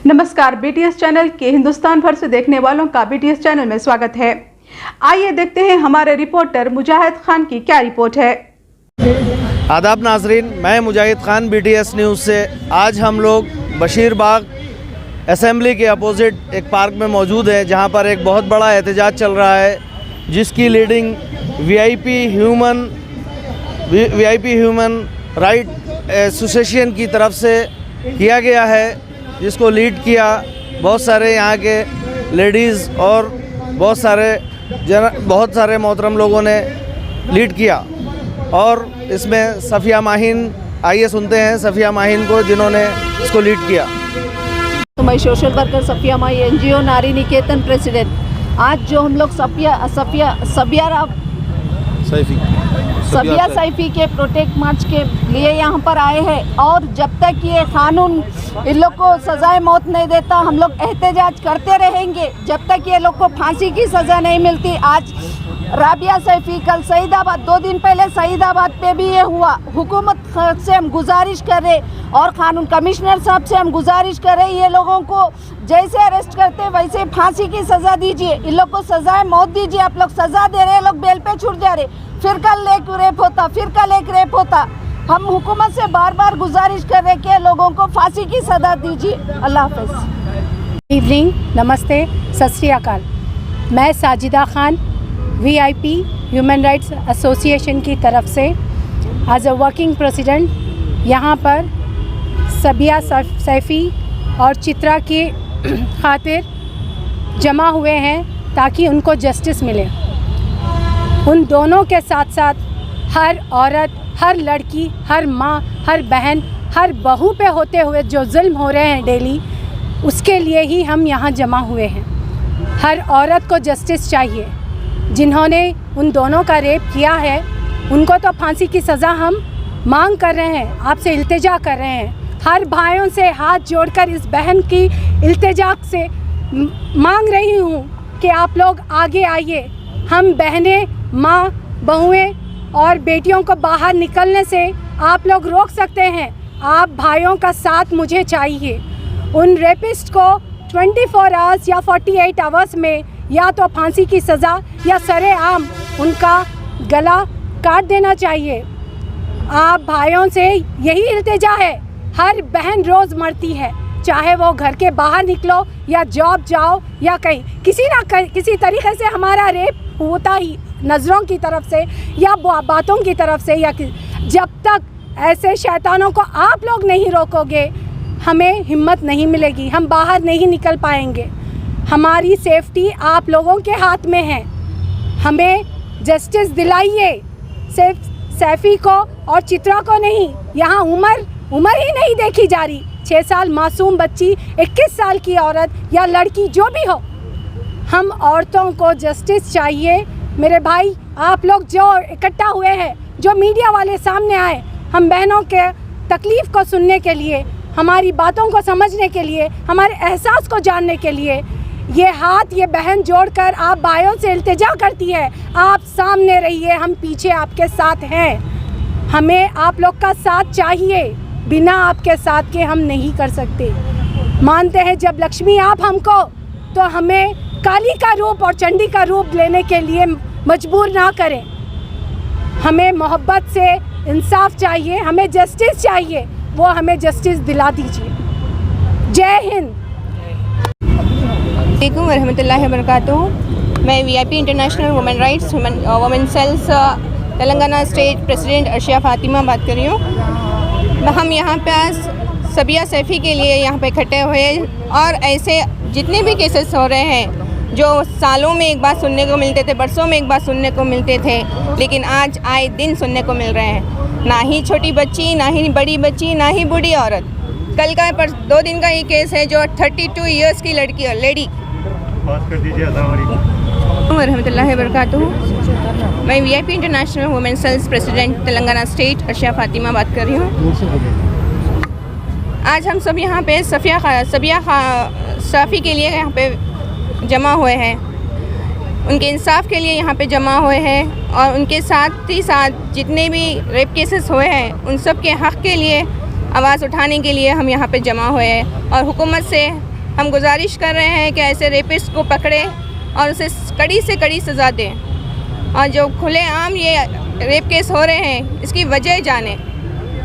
नमस्कार, BTS channel के हिंदुस्तान भर से देखने वालों का बीटीएस चैनल में स्वागत है। आइए देखते हैं हमारे रिपोर्टर मुजाहिद खान की क्या रिपोर्ट है। आदाब नाजरीन, मैं मुजाहिद खान बीटीएस न्यूज़ से। आज हम लोग बशीर बाग असेंबली के अपोजिट एक पार्क में मौजूद हैं, जहां पर एक बहुत बड़ा एहतजाज चल रहा है, जिसकी leading VIP human right association की तरफ से किया गया है, जिसको लीड किया बहुत सारे यहाँ के लेडीज़ और बहुत सारे मोहतरम लोगों ने लीड किया। और इसमें सफ़िया माहिन, आइए सुनते हैं सफ़िया माहिन को, जिन्होंने इसको लीड किया। तो मैं सोशल वर्कर सफ़िया माही, एनजीओ नारी निकेतन प्रेसिडेंट। आज जो हम लोग सबिया सैफी के प्रोटेक्ट मार्च के लिए यहाँ पर आए हैं, और जब तक ये कानून इन लोग को सजाए मौत नहीं देता, हम लोग एहतजाज करते रहेंगे जब तक ये लोग को फांसी की सज़ा नहीं मिलती। आज राबिया सैफी, कल सईदाबाद, 2 दिन पहले सईदाबाद पे भी ये हुआ। हुकूमत से हम गुजारिश कर रहे और कानून कमिश्नर साहब से हम गुजारिश कर रहे, ये लोगों को जैसे अरेस्ट करते वैसे फांसी की सज़ा दीजिए, इन लोग को सजाए मौत दीजिए। आप लोग सज़ा दे रहे, लोग बेल पे छूट जा रहे, फिर कल एक रेप होता, फिर कल एक रेप होता। हम हुकूमत से बार बार गुजारिश कर रहे कि लोगों को फांसी की सज़ा दीजिए। अल्लाह हाफ़िज़। इवनिंग, नमस्ते, सत श्री अकाल। मैं Sajida Khan VIP human rights association की तरफ से एज अ वर्किंग प्रेसिडेंट यहाँ पर सबिया सैफी और चित्रा की खातिर जमा हुए हैं, ताकि उनको जस्टिस मिले। उन दोनों के साथ साथ हर औरत, हर लड़की, हर माँ, हर बहन, हर बहू पे होते हुए जो जुल्म हो रहे हैं डेली, उसके लिए ही हम यहाँ जमा हुए हैं। हर औरत को जस्टिस चाहिए। जिन्होंने उन दोनों का रेप किया है, उनको तो फांसी की सज़ा हम मांग कर रहे हैं, आपसे इल्तिजा कर रहे हैं। हर भाइयों से हाथ जोड़कर इस बहन की इल्तिजा से मांग रही हूँ कि आप लोग आगे आइए। हम बहनें, माँ, बहुएं और बेटियों को बाहर निकलने से आप लोग रोक सकते हैं। आप भाइयों का साथ मुझे चाहिए। उन रेपिस्ट को 24 आवर्स या 48 आवर्स में या तो फांसी की सज़ा या सरेआम उनका गला काट देना चाहिए। आप भाइयों से यही इल्तिजा है। हर बहन रोज़ मरती है, चाहे वो घर के बाहर निकलो या जॉब जाओ या कहीं, किसी तरीके से हमारा रेप होता ही, नज़रों की तरफ से या बातों की तरफ से, या जब तक ऐसे शैतानों को आप लोग नहीं रोकोगे, हमें हिम्मत नहीं मिलेगी, हम बाहर नहीं निकल पाएंगे। हमारी सेफ्टी आप लोगों के हाथ में है। हमें जस्टिस दिलाइए, सिर्फ सैफी को और चित्रा को नहीं। यहाँ उम्र ही नहीं देखी जा रही। 6 साल मासूम बच्ची, 21 साल की औरत या लड़की, जो भी हो, हम औरतों को जस्टिस चाहिए। मेरे भाई, आप लोग जो इकट्ठा हुए हैं, जो मीडिया वाले सामने आए, हम बहनों के तकलीफ़ को सुनने के लिए, हमारी बातों को समझने के लिए, हमारे एहसास को जानने के लिए, ये हाथ, ये बहन जोड़कर आप भाइयों से इल्तिजा करती है, आप सामने रहिए, हम पीछे आपके साथ हैं। हमें आप लोग का साथ चाहिए। बिना आपके साथ के हम नहीं कर सकते। मानते हैं जब लक्ष्मी आप हमको, तो हमें काली का रूप और चंडी का रूप लेने के लिए मजबूर ना करें। हमें मोहब्बत से इंसाफ चाहिए, हमें जस्टिस चाहिए, वो हमें जस्टिस दिला दीजिए। जय हिंद। अस्सलामुअलैकुम वरहमतुल्लाहि वबरकातुहू। मैं VIP international women rights women cells Telangana state president Arshia Fatima बात कर रही हूँ। हम यहाँ पे आज सबिया सैफी के लिए यहाँ पे इकट्ठे हुए, और ऐसे जितने भी केसेस हो रहे हैं, जो सालों में एक बार सुनने को मिलते थे, बरसों में एक बार सुनने को मिलते थे, लेकिन आज आए दिन सुनने को मिल रहे हैं। ना ही छोटी बच्ची, ना ही बड़ी बच्ची, ना ही बूढ़ी औरत। कल का 2 दिन का ये केस है, जो 32 ईयर्स की लड़की और लेडी। वरहमतुल्लाहि वबरकातुहू। मैं VIP international women cells president Telangana state Arshia Fatima बात कर रही हूँ। आज हम सब यहाँ पे सबिया सैफी के लिए यहाँ पे जमा हुए हैं, उनके इंसाफ के लिए यहाँ पे जमा हुए हैं, और उनके साथ ही साथ जितने भी रेप केसेस हुए हैं, उन सब के हक़ के लिए आवाज़ उठाने के लिए हम यहाँ पे जमा हुए हैं। और हुकूमत से हम गुजारिश कर रहे हैं कि ऐसे रेपिस्ट को पकड़े और उसे कड़ी से कड़ी सज़ा दें। और जो खुलेआम ये रेप केस हो रहे हैं इसकी वजह जाने।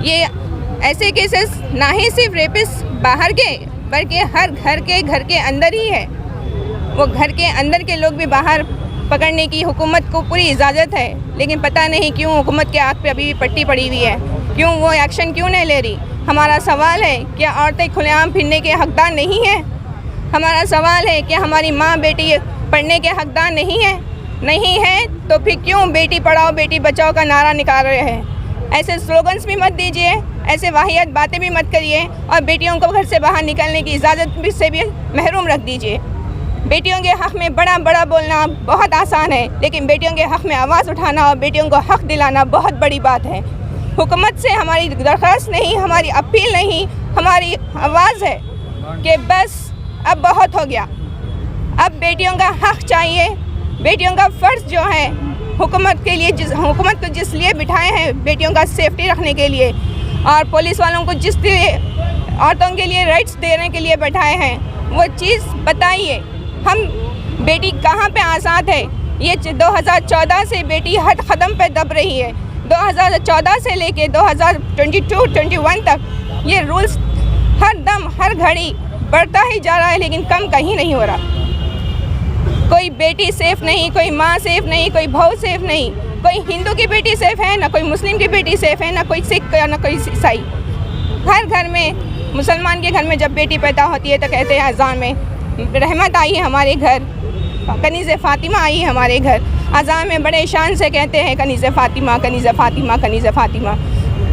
ये ऐसे केसेस ना ही सिर्फ रेपिस्ट बाहर के बल्कि हर घर के अंदर ही है। वो घर के अंदर के लोग भी बाहर पकड़ने की हुकूमत को पूरी इजाज़त है, लेकिन पता नहीं क्यों हुकूमत के आँख पे अभी भी पट्टी पड़ी हुई है। क्यों वो एक्शन क्यों नहीं ले रही? हमारा सवाल है, क्या औरतें खुलेआम फिरने के हकदार नहीं हैं? हमारा सवाल है, क्या हमारी माँ बेटी पढ़ने के हकदार नहीं है? नहीं है तो फिर क्यों बेटी पढ़ाओ बेटी बचाओ का नारा निकाल रहे हैं? ऐसे स्लोगन्स भी मत दीजिए, ऐसे वाहियात बातें भी मत करिए और बेटियों को घर से बाहर निकलने की इजाज़त से भी महरूम रख दीजिए। बेटियों के हक़ में बड़ा बड़ा बोलना बहुत आसान है, लेकिन बेटियों के हक़ में आवाज़ उठाना और बेटियों को हक़ दिलाना बहुत बड़ी बात है। हुकूमत से हमारी दरख्वास्त नहीं, हमारी अपील नहीं, हमारी आवाज़ है कि बस अब बहुत हो गया। अब बेटियों का हक़ चाहिए। बेटियों का फ़र्ज़ जो है हुकूमत के लिए, हुकूमत को जिस लिए बिठाए हैं बेटियों का सेफ्टी रखने के लिए और पुलिस वालों को जिस लिए औरतों के लिए राइट्स देने के लिए बैठाए हैं, वो चीज़ बताइए। हम बेटी कहाँ पे आज़ाद है? ये 2014 से बेटी हर कदम पे दब रही है। 2014 से लेके 2022-21 तक ये रूल्स हर दम हर घड़ी बढ़ता ही जा रहा है, लेकिन कम कहीं नहीं हो रहा। कोई बेटी सेफ़ नहीं, कोई माँ सेफ़ नहीं, कोई बहू सेफ़ नहीं। कोई हिंदू की बेटी सेफ़ है ना, कोई मुस्लिम की बेटी सेफ़ है ना, कोई सिख ना कोई ईसाई। हर घर में, मुसलमान के घर में जब बेटी पैदा होती है तो कहते हैं अज़ान में रहमत आई है हमारे घर, कनीज़ फ़ातिमा आई है हमारे घर। अज़ान में बड़े शान से कहते हैं कनीज़ फ़ातिमा, कनीज़ फ़ातिमा, कनीज़ फ़ातिमा।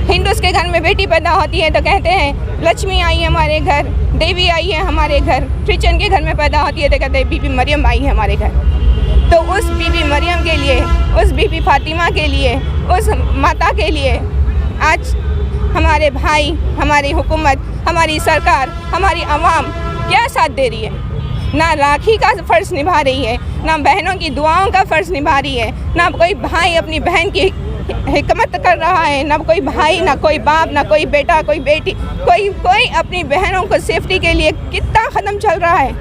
हिंदूज़ के घर में बेटी पैदा होती है तो कहते हैं लक्ष्मी आई है हमारे घर, देवी आई है हमारे घर। क्रिश्चियन के घर में पैदा होती है तो कहते हैं बीबी मरियम आई है हमारे घर। तो उस बीबी मरियम के लिए, उस बीबी फ़ातिमा के लिए, उस माता के लिए आज हमारे भाई, हमारी हुकूमत, हमारी सरकार, हमारी आवाम क्या साथ दे रही है? ना राखी का फ़र्ज़ निभा रही है, ना बहनों की दुआओं का फ़र्ज़ निभा रही है, ना कोई भाई अपनी बहन की हिकमत कर रहा है, ना कोई भाई, ना कोई बाप, ना कोई बेटा, कोई बेटी, कोई अपनी बहनों को सेफ्टी के लिए कितना कदम चल रहा है।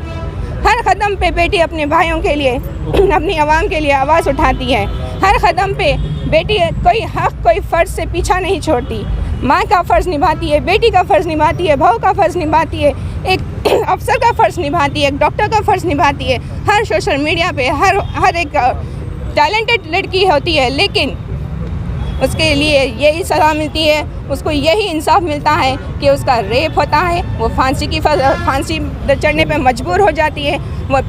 हर कदम पे बेटी अपने भाइयों के लिए, अपनी आवाम के लिए आवाज़ उठाती है। हर कदम पे बेटी कोई हक़, कोई फ़र्ज़ से पीछा नहीं छोड़ती। माँ का फ़र्ज़ निभाती है, बेटी का फ़र्ज़ निभाती है, बहू का फ़र्ज़ निभाती है, एक अफसर का फ़र्ज़ निभाती है, एक डॉक्टर का फ़र्ज़ निभाती है। हर सोशल मीडिया पे हर एक टैलेंटेड लड़की होती है, लेकिन उसके लिए यही सज़ा मिलती है, उसको यही इंसाफ मिलता है कि उसका रेप होता है, वो फांसी चढ़ने पे मजबूर हो जाती है, वो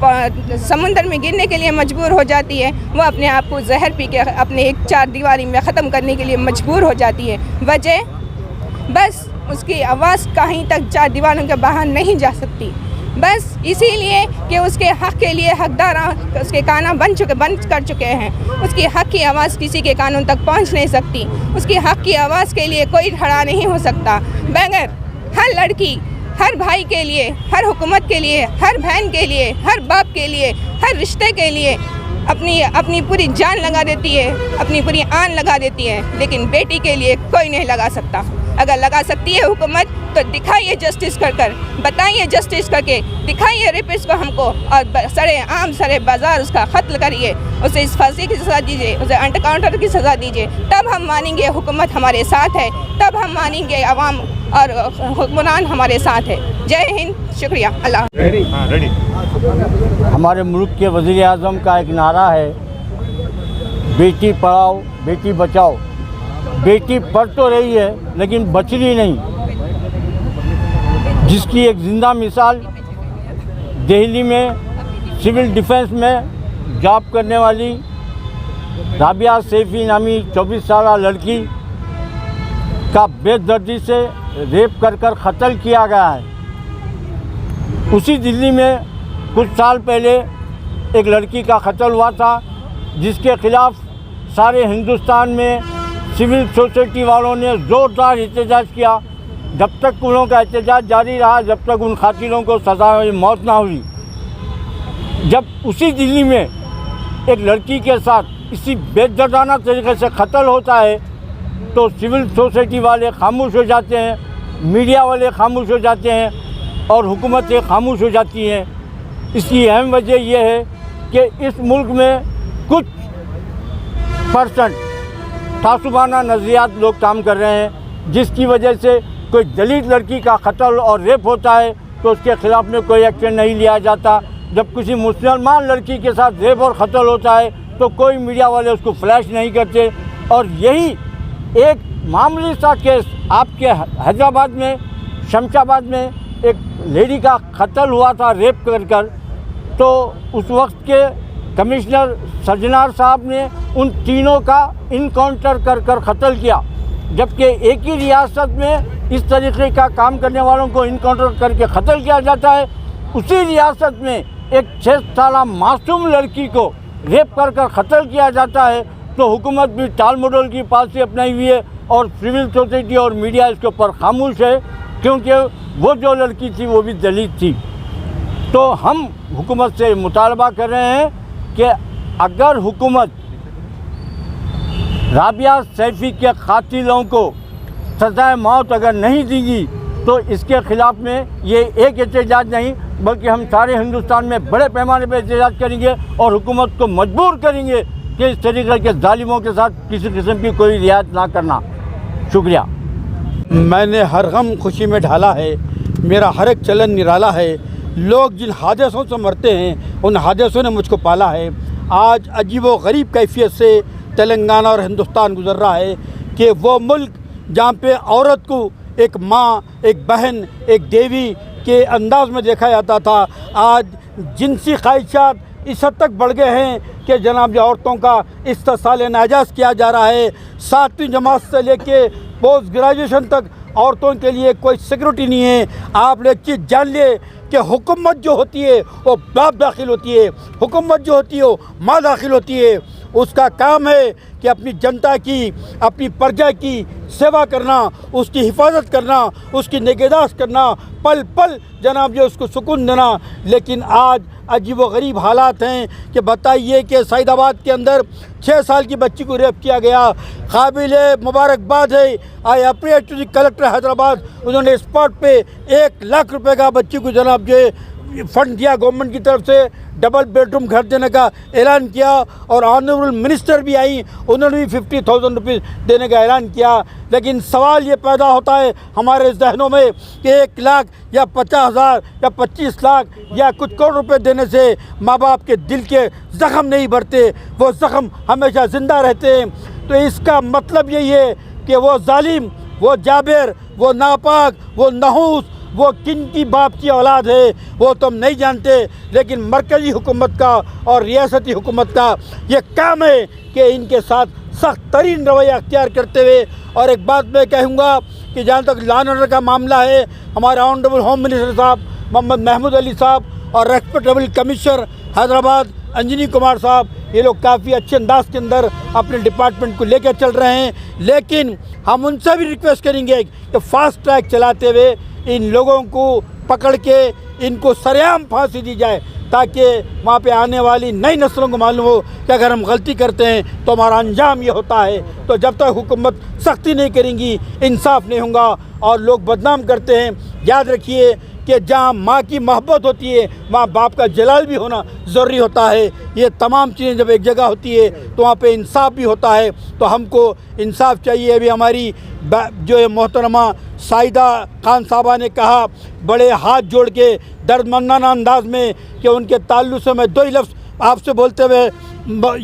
समुंदर में गिरने के लिए मजबूर हो जाती है, वो अपने आप को जहर पी के अपने एक चार दीवारी में ख़त्म करने के लिए मजबूर हो जाती है। वजह बस उसकी आवाज़ कहीं तक चार दीवारों के बाहर नहीं जा सकती, बस इसीलिए कि उसके हक़ के लिए हकदार उसके कान बंद कर चुके हैं। उसकी हक़ की आवाज़ किसी के कानों तक पहुंच नहीं सकती। उसकी हक़ की आवाज़ के लिए कोई खड़ा नहीं हो सकता। बगैर हर लड़की, हर भाई के लिए, हर हुकूमत के लिए, हर बहन के लिए, हर बाप के लिए, हर रिश्ते के लिए अपनी पूरी जान लगा देती है, अपनी पूरी आन लगा देती है, लेकिन बेटी के लिए कोई नहीं लगा सकता। अगर लगा सकती है हुकूमत तो दिखाइए जस्टिस कर बताइए, जस्टिस करके दिखाइए रेपिस्ट को हमको, और सरे बाज़ार उसका कत्ल करिए, उसे इस फांसी की सज़ा दीजिए, उसे एनकाउंटर की सज़ा दीजिए। तब हम मानेंगे हुकूमत हमारे साथ है, तब हम मानेंगे आवाम और हुक्मरान हमारे साथ है। जय हिंद, शुक्रिया, अल्लाह। हमारे मुल्क के वज़ीर आज़म का एक नारा है, बेटी पढ़ाओ बेटी बचाओ। बेटी पढ़ तो रही है लेकिन बच रही नहीं, जिसकी एक ज़िंदा मिसाल दिल्ली में सिविल डिफेंस में जॉब करने वाली राबिया सैफी नामी 24 साल लड़की का बेदर्दी से रेप कर कत्ल किया गया है। उसी दिल्ली में कुछ साल पहले एक लड़की का कत्ल हुआ था, जिसके ख़िलाफ़ सारे हिंदुस्तान में सिविल सोसाइटी वालों ने ज़ोरदार एहतजाज किया। जब तक उन का एहतजाज जारी रहा, जब तक उन खातिरों को सज़ा मौत ना हुई। जब उसी दिल्ली में एक लड़की के साथ इसी बेदर्दाना तरीके से कत्ल होता है तो सिविल सोसाइटी वाले खामोश हो जाते हैं, मीडिया वाले खामोश हो जाते हैं, और हुकूमतें खामोश हो जाती हैं। इसकी अहम वजह यह है कि इस मुल्क में कुछ परसेंट तासुबाना नज़रियात लोग काम कर रहे हैं, जिसकी वजह से कोई दलित लड़की का कत्ल और रेप होता है तो उसके ख़िलाफ़ में कोई एक्शन नहीं लिया जाता। जब किसी मुसलमान लड़की के साथ रेप और कत्ल होता है तो कोई मीडिया वाले उसको फ्लैश नहीं करते। और यही एक मामूली सा केस आपके हैदराबाद में, शमशाबाद में एक लेडी का कत्ल हुआ था रेप कर, तो उस वक्त के कमिश्नर सज्जनार साहब ने उन तीनों का इनकाउंटर कर कत्ल किया। जबकि एक ही रियासत में इस तरीके का काम करने वालों को इनकाउंटर करके कत्ल किया जाता है, उसी रियासत में एक 6 साल मासूम लड़की को रेप कर कत्ल किया जाता है, तो हुकूमत भी टाल मटोल की पॉलिसी अपनाई हुई है और सिविल सोसाइटी और मीडिया इसके ऊपर खामोश है, क्योंकि वो जो लड़की थी वो भी दलित थी। तो हम हुकूमत से मुतालबा कर रहे हैं कि अगर हुकूमत राबिया सैफी के कातिलों को सज़ाए मौत अगर नहीं देगी तो इसके ख़िलाफ़ में ये एक एहतजाज नहीं बल्कि हम सारे हिंदुस्तान में बड़े पैमाने पर एहतजाज करेंगे और हुकूमत को मजबूर करेंगे कि इस तरीके के जालिमों के साथ किसी किस्म की कोई रियायत ना करना। शुक्रिया। मैंने हर गम खुशी में ढाला है, मेरा हर एक चलन निराला है। लोग जिन हादसों से मरते हैं उन हादसों ने मुझको पाला है। आज अजीब व गरीब कैफियत से तेलंगाना और हिंदुस्तान गुजर रहा है कि वो मुल्क जहाँ पे औरत को एक माँ, एक बहन, एक देवी के अंदाज में देखा जाता था, आज जिनसी ख्वाहिशात इस हद तक बढ़ गए हैं कि जनाब जो औरतों का इस्तेसाल नाजायज़ किया जा रहा है। 7वीं जमात से लेके पोस्ट ग्रेजुएशन तक औरतों के लिए कोई सिक्योरिटी नहीं है। आप एक चीज़ जान ले कि हुकूमत जो होती है वो बाप दाखिल होती है, हुकूमत जो होती है वो माँ दाखिल होती है। उसका काम है कि अपनी जनता की, अपनी प्रजा की सेवा करना, उसकी हिफाजत करना, उसकी निगहदाश्त करना, पल पल जनाब जो उसको सुकून देना। लेकिन आज अजीब व गरीब हालात हैं कि बताइए कि सईदाबाद के अंदर 6 साल की बच्ची को रेप किया गया। काबिल मुबारकबाद है, I appreciate to the collector Hyderabad, उन्होंने स्पॉट पे 1 लाख रुपए का बच्ची को जनाब जो फंड दिया गवर्नमेंट की तरफ से, डबल बेडरूम घर देने का ऐलान किया और ऑनरेबल मिनिस्टर भी आई, उन्होंने भी 50,000 रुपये देने का ऐलान किया। लेकिन सवाल ये पैदा होता है हमारे जहनों में कि 1 लाख या 50,000 या 25 लाख या कुछ करोड़ रुपए देने से माँ बाप के दिल के ज़ख्म नहीं भरते, वो ज़ख्म हमेशा ज़िंदा रहते हैं। तो इसका मतलब यही है कि वो जालिम, वो जाबिर, वो नापाक, वो नहूस, वो किन की बाप की औलाद है वो तो हम नहीं जानते। लेकिन मरकज़ी हुकूमत का और रियासती हुकूमत का ये काम है कि इनके साथ सख्त तरीन रवैया अख्तियार करते हुए। और एक बात मैं कहूँगा कि जहाँ तक लॉ एंड ऑर्डर का मामला है, हमारे ऑनरेबल होम मिनिस्टर साहब मोहम्मद महमूद अली साहब और रेस्पेक्टेबल कमिश्नर हैदराबाद अंजनी कुमार साहब, ये लोग काफ़ी अच्छे अंदाज के अंदर अपने डिपार्टमेंट को लेकर चल रहे हैं। लेकिन हम उनसे भी रिक्वेस्ट करेंगे कि फास्ट ट्रैक चलाते हुए इन लोगों को पकड़ के इनको सरेआम फांसी दी जाए, ताकि वहाँ पे आने वाली नई नस्लों को मालूम हो कि अगर हम गलती करते हैं तो हमारा अंजाम ये होता है। तो जब तक हुकूमत सख्ती नहीं करेंगी इंसाफ नहीं होगा और लोग बदनाम करते हैं। याद रखिए कि जहाँ माँ की मोहब्बत होती है वहाँ बाप का जलाल भी होना ज़रूरी होता है। ये तमाम चीज़ें जब एक जगह होती है तो वहाँ पे इंसाफ भी होता है। तो हमको इंसाफ चाहिए। अभी हमारी जो है मोहतरमा साइदा खान साहबा ने कहा बड़े हाथ जोड़ के दर्दमंदाना अंदाज में कि उनके ताल्लुक़ से मैं 2 ही लफ्ज़ आपसे बोलते हुए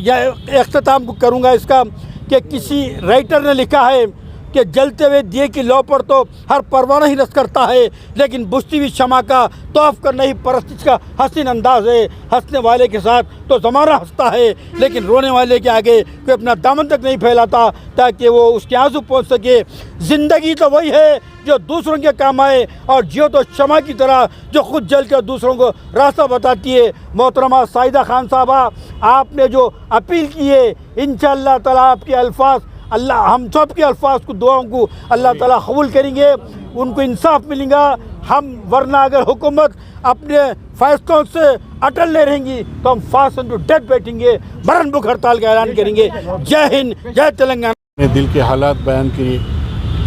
यह इख्तिताम करूँगा इसका कि किसी राइटर ने लिखा है कि जलते हुए दिए की लौ पर तो हर परवाना ही रस करता है, लेकिन बुझती हुई शमा का तौफ करना ही परस्तिश का हसीन अंदाज है। हंसने वाले के साथ तो ज़माना हंसता है, लेकिन रोने वाले के आगे कोई अपना दामन तक नहीं फैलाता ताकि वो उसके आंसू पहुँच सके। ज़िंदगी तो वही है जो दूसरों के काम आए और जियो तो शमा की तरह जो खुद जल कर दूसरों को रास्ता बताती है। मोहतरमा साइदा खान साहबा, आपने जो अपील की है इंशाअल्लाह ताला आपके अल्फाज अल्लाह हम सब के अल्फाज को दुआओं को अल्लाह ताला कबूल करेंगे, उनको इंसाफ मिलेगा। हम वरना अगर हुकूमत अपने फैसलों से अटल नहीं रहेंगी तो हम फास्ट एंड टू डेथ बैठेंगे, मरण भूख हड़ताल का ऐलान करेंगे। जय हिंद, जय तेलंगाना। दिल के हालात बयान किए,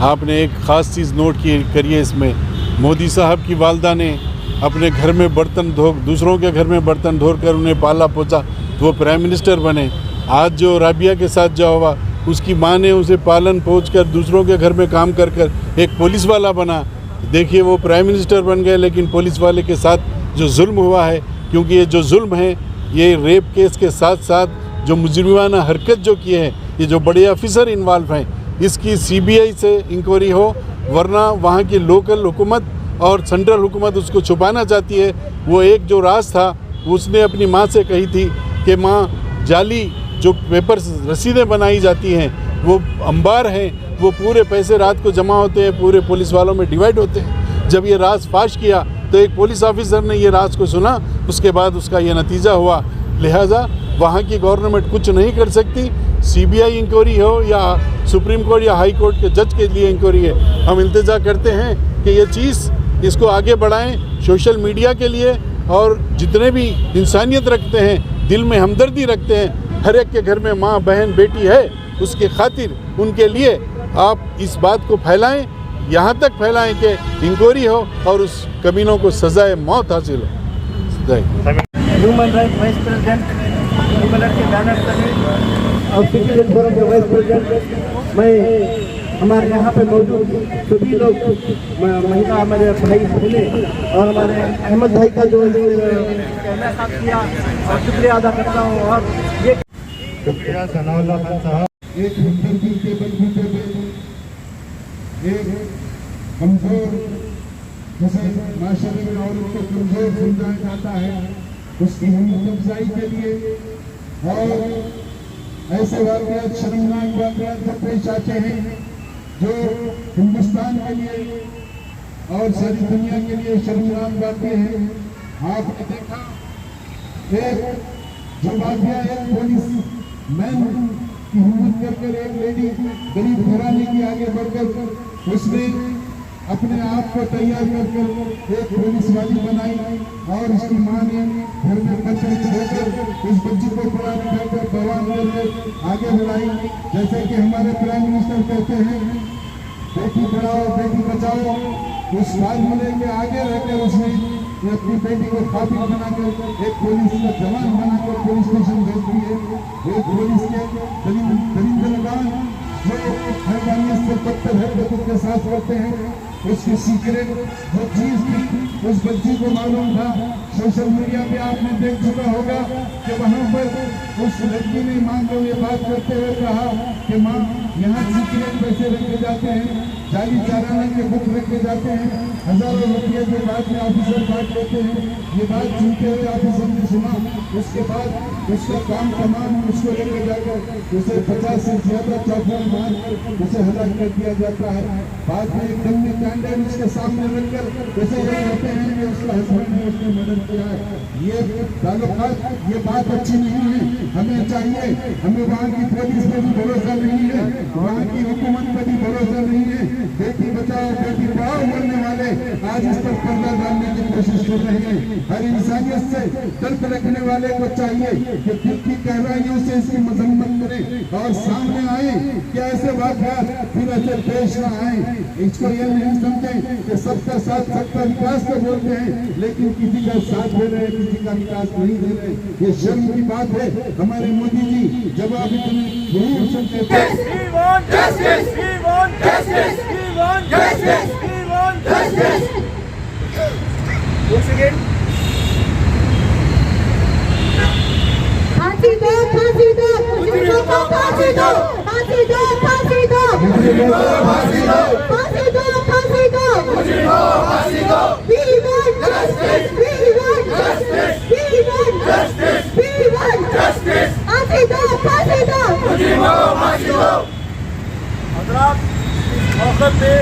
आपने एक ख़ास चीज़ नोट की करिए इसमें मोदी साहब की वालदा ने अपने घर में बर्तन धो, दूसरों के घर में बर्तन धोकर उन्हें पाला पोसा तो वो प्राइम मिनिस्टर बने। आज जो राबिया के साथ जो हुआ, उसकी माँ ने उसे पालन पोस कर दूसरों के घर में काम कर कर एक पुलिस वाला बना। देखिए वो प्राइम मिनिस्टर बन गए, लेकिन पुलिस वाले के साथ जो जुल्म हुआ है, क्योंकि ये जो जुल्म है ये रेप केस के साथ साथ जो मुजरिमाना हरकत जो किए हैं, ये जो बड़े ऑफिसर इन्वॉल्व हैं, इसकी CBI से इंक्वायरी हो, वरना वहाँ की लोकल हुकूमत और सेंट्रल हुकूमत उसको छुपाना चाहती है। वो एक जो राज था, उसने अपनी माँ से कही थी कि माँ जाली जो पेपर रसीदें बनाई जाती हैं वो अंबार हैं, वो पूरे पैसे रात को जमा होते हैं, पूरे पुलिस वालों में डिवाइड होते हैं। जब ये राज फाश किया तो एक पुलिस ऑफिसर ने ये राज को सुना, उसके बाद उसका ये नतीजा हुआ। लिहाजा वहाँ की गवर्नमेंट कुछ नहीं कर सकती। CBI इंक्वायरी हो या सुप्रीम कोर्ट या हाई कोर्ट के जज के लिए इंक्वायरी है, हम इल्तिजा करते हैं कि ये चीज़ इसको आगे बढ़ाएं सोशल मीडिया के लिए, और जितने भी इंसानियत रखते हैं, दिल में हमदर्दी रखते हैं, हर एक के घर में माँ बहन बेटी है, उसके खातिर उनके लिए आप इस बात को फैलाएं, यहाँ तक फैलाएं कि इंक्वायरी हो और उस कमीनों को सजाए मौत हासिल हो। ह्यूमन राइट वाइस प्रेसिडेंट के बैनर तले और सिटीजन फोरम के वाइस प्रेसिडेंट, मैं हमारे यहाँ पे मौजूद सभी लोग, महिला हमारे भाई बहने और हमारे अहमद भाई का जो कहना साथ किया और शुक्रिया अदा करता हूँ। और ये शुक्रिया सनाउल्लाह खान साहब, एक हमदर्दी के बलबूते पे एक कमजोर, जैसे माशरे में औरत को कमजोर समझा जाता है, उसकी हिम्मत अफजाई के लिए और ऐसे वाक़यात, शर्मनाक वाक़यात जब पेश आते हैं जो हिंदुस्तान के लिए और सारी दुनिया के लिए शर्मनाक बातें हैं। आपने देखा एक जो वाक़या एक पुलिस मैन की हिम्मत करके एक लेडी गरीब घराने की आगे बढ़कर उसने अपने आप को तैयार कर एक पुलिस वाली बनाई और उसकी माँ ने घर में बच्चे छोड़कर उस बच्ची को कुरान पढ़कर भगवान करके आगे बढ़ाई। जैसे कि हमारे प्राइम मिनिस्टर कहते हैं बेटी पढ़ाओ बेटी बचाओ, उस फार्मूले के आगे रहकर उसने अपनी बेटी को काबिल बनाकर एक पुलिस का जवान बनाकर पुलिस स्टेशन भेज दिए। एक पुलिस के दरिंदरगान जो हैवानियत से पत्थर हरकतों के साथ करते हैं, उसकी सीक्रेट जो चीज थी उस बच्ची को मालूम था। सोशल मीडिया पे आपने देख चुका होगा कि वहाँ पर उस लड़की ने माँ को ये बात करते हुए कहा कि माँ यहाँ सीक्रेट पैसे रखे जाते हैं, जाली चाराना के बुक रखे जाते हैं, हजारों रुपये के बाद में ऑफिसर बात करते हैं। ये बात सुनते हुए ऑफिसर ने सुना, उसके बाद उसका काम तमाम उसको लेकर जाकर उसे 50 से ज्यादा चाकू मार उसे हलाक कर दिया जाता है। बाद में एक डम्मी कैंडिडेट उसके सामने रखकर उसे ये कहते हैं कि उसका हस्बैंड ने उसने मदद किया है। ये ताल्लुकात, ये बात अच्छी नहीं है। हमें चाहिए, हमें वहाँ की पुलिस पर भी भरोसा नहीं है, वहाँ की हुकूमत पर भी भरोसा नहीं है। बेटी बचाओ बेटी पढ़ाओ बोलने वाले आज इस पर पर्दा डालने की कोशिश कर रहे हैं। हर इंसानियत से दर्द रखने वाले को चाहिए कि दिल की गहराइयों से इसकी मजम्मत करें और सामने आए कि ऐसे वाक़यात फिर ऐसे पेश न आए। इसको ये नहीं समझें कि सबका साथ सबका विकास तो बोलते हैं, लेकिन किसी का साथ दे रहे किसी का विकास नहीं दे रहे। ये शर्म की बात है। हमारे मोदी जी जब आप इतने फांसी दो, फांसी दो, मुजरिमों को फांसी दो, फांसी दो, फांसी दो, मुजरिमों को फांसी दो, फांसी दो, फांसी दो, मुजरिमों को फांसी दो। We want justice, we want justice, we want justice, we want justice। फांसी दो, फांसी दो, मुजरिमों को फांसी दो। हज़रात, इस मौके पे